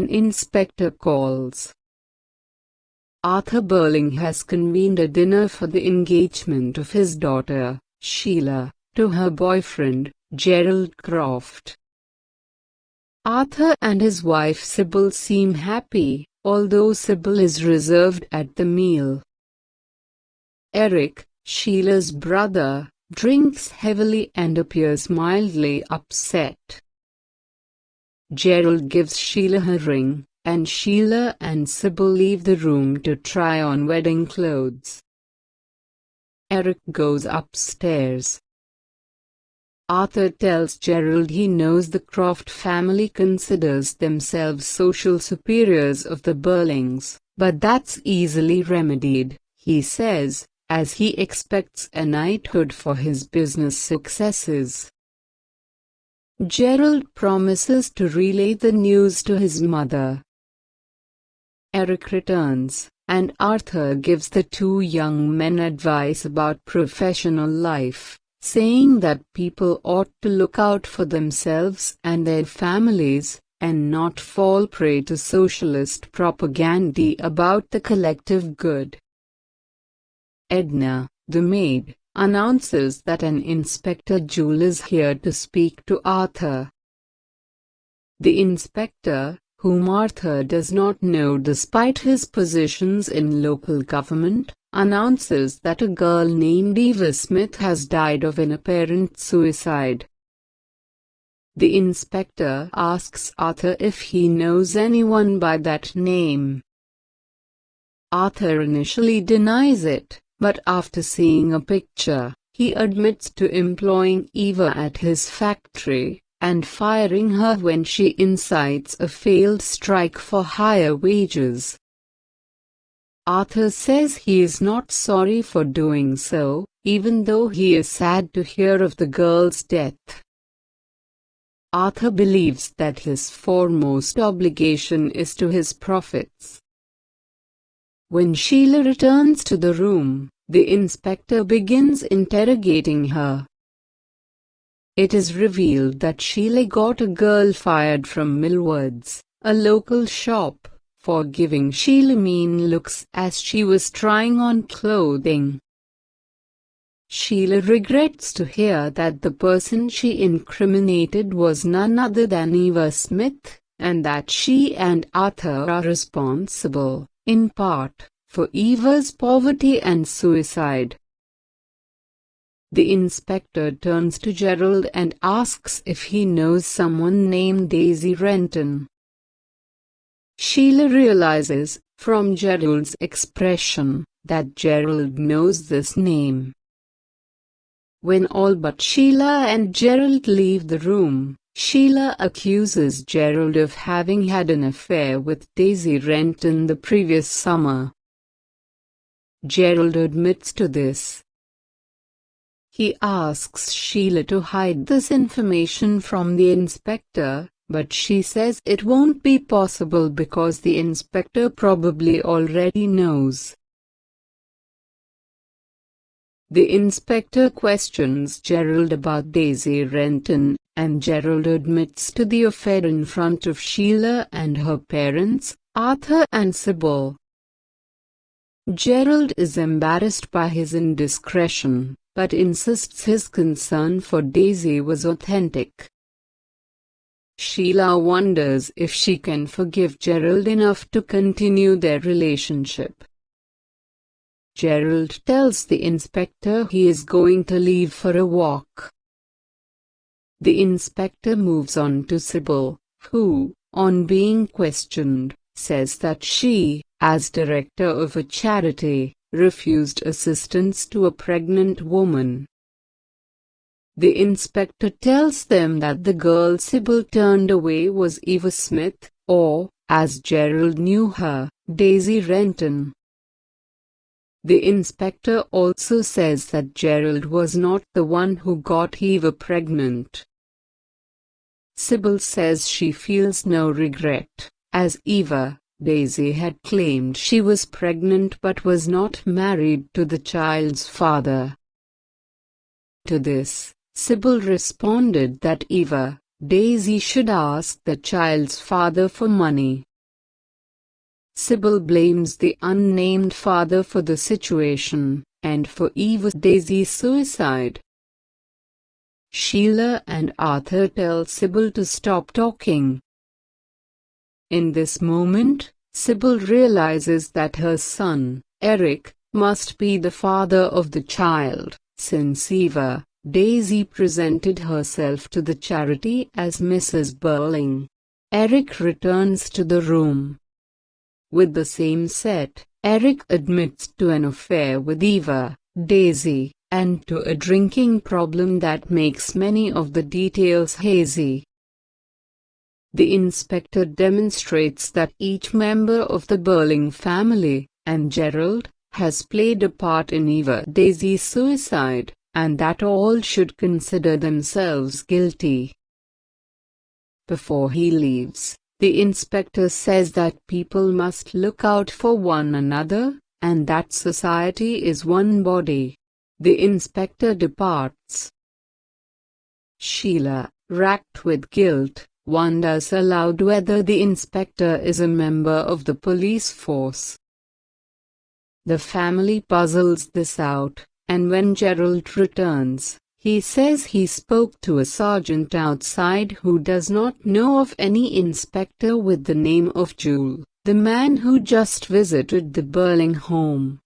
an inspector calls. Arthur Burling has convened a dinner for the engagement of his daughter, Sheila, to her boyfriend, Gerald Croft. Arthur and his wife Sybil seem happy, although Sybil is reserved at the meal. Eric, Sheila's brother, drinks heavily and appears mildly upset. Gerald gives Sheila her ring, and Sheila and Sybil leave the room to try on wedding clothes. Eric goes upstairs. Arthur tells Gerald he knows the Croft family considers themselves social superiors of the Burlings, but that's easily remedied, he says, as he expects a knighthood for his business successes. Gerald promises to relay the news to his mother. Eric returns, and Arthur gives the two young men advice about professional life, saying that people ought to look out for themselves and their families, and not fall prey to socialist propaganda about the collective good. Edna, the maid, announces that an Inspector Jewell is here to speak to Arthur. The inspector, whom Arthur does not know despite his positions in local government, announces that a girl named Eva Smith has died of an apparent suicide. The inspector asks Arthur if he knows anyone by that name. Arthur initially denies it, but after seeing a picture, he admits to employing Eva at his factory, and firing her when she incites a failed strike for higher wages. Arthur says he is not sorry for doing so, even though he is sad to hear of the girl's death. Arthur believes that his foremost obligation is to his profits. When Sheila returns to the room, the inspector begins interrogating her. It is revealed that Sheila got a girl fired from Millward's, a local shop, for giving Sheila mean looks as she was trying on clothing. Sheila regrets to hear that the person she incriminated was none other than Eva Smith, and that she and Arthur are responsible, in part, for Eva's poverty and suicide. The inspector turns to Gerald and asks if he knows someone named Daisy Renton. Sheila realizes, from Gerald's expression, that Gerald knows this name. When all but Sheila and Gerald leave the room, Sheila accuses Gerald of having had an affair with Daisy Renton the previous summer. Gerald admits to this. He asks Sheila to hide this information from the inspector, but she says it won't be possible because the inspector probably already knows. The inspector questions Gerald about Daisy Renton, and Gerald admits to the affair in front of Sheila and her parents, Arthur and Sybil. Gerald is embarrassed by his indiscretion, but insists his concern for Daisy was authentic. Sheila wonders if she can forgive Gerald enough to continue their relationship. Gerald tells the inspector he is going to leave for a walk. The inspector moves on to Sybil, who, on being questioned, says that she, as director of a charity, refused assistance to a pregnant woman. The inspector tells them that the girl Sybil turned away was Eva Smith, or, as Gerald knew her, Daisy Renton. The inspector also says that Gerald was not the one who got Eva pregnant. Sybil says she feels no regret, as Eva, Daisy had claimed she was pregnant but was not married to the child's father. To this, Sybil responded that Eva, Daisy should ask the child's father for money. Sybil blames the unnamed father for the situation, and for Eva Daisy's suicide. Sheila and Arthur tell Sybil to stop talking. In this moment, Sybil realizes that her son, Eric, must be the father of the child, since Eva Daisy presented herself to the charity as Mrs. Burling. Eric returns to the room. With the same set, Eric admits to an affair with Eva Daisy, and to a drinking problem that makes many of the details hazy. The inspector demonstrates that each member of the Burling family, and Gerald, has played a part in Eva Daisy's suicide, and that all should consider themselves guilty. Before he leaves, the inspector says that people must look out for one another, and that society is one body. The inspector departs. Sheila, racked with guilt, wonders aloud whether the inspector is a member of the police force. The family puzzles this out, and when Gerald returns, he says he spoke to a sergeant outside who does not know of any inspector with the name of Jewel, the man who just visited the Burling home.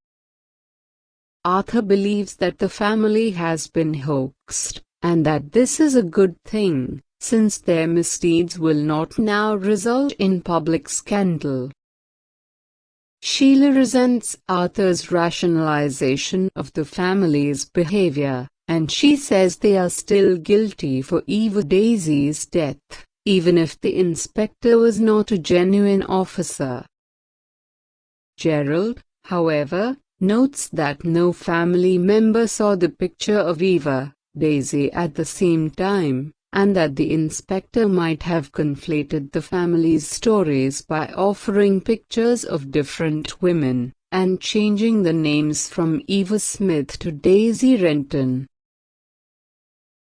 Arthur believes that the family has been hoaxed, and that this is a good thing, since their misdeeds will not now result in public scandal. Sheila resents Arthur's rationalization of the family's behavior, and she says they are still guilty for Eva Daisy's death, even if the inspector was not a genuine officer. Gerald, however, notes that no family member saw the picture of Eva Daisy at the same time, and that the inspector might have conflated the family's stories by offering pictures of different women, and changing the names from Eva Smith to Daisy Renton.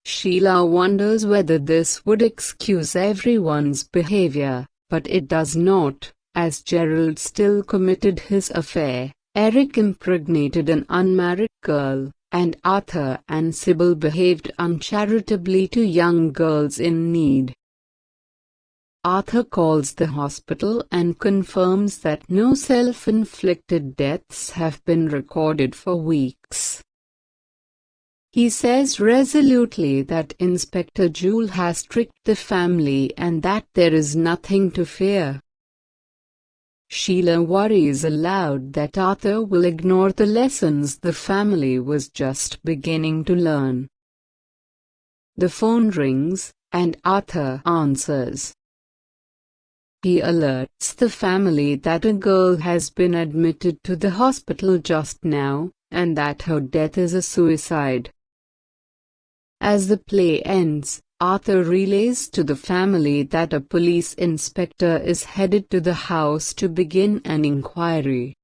Sheila wonders whether this would excuse everyone's behavior, but it does not, as Gerald still committed his affair. Eric impregnated an unmarried girl, and Arthur and Sybil behaved uncharitably to young girls in need. Arthur calls the hospital and confirms that no self-inflicted deaths have been recorded for weeks. He says resolutely that Inspector Jewel has tricked the family and that there is nothing to fear. Sheila worries aloud that Arthur will ignore the lessons the family was just beginning to learn. The phone rings, and Arthur answers. He alerts the family that a girl has been admitted to the hospital just now, and that her death is a suicide. As the play ends, Arthur relays to the family that a police inspector is headed to the house to begin an inquiry.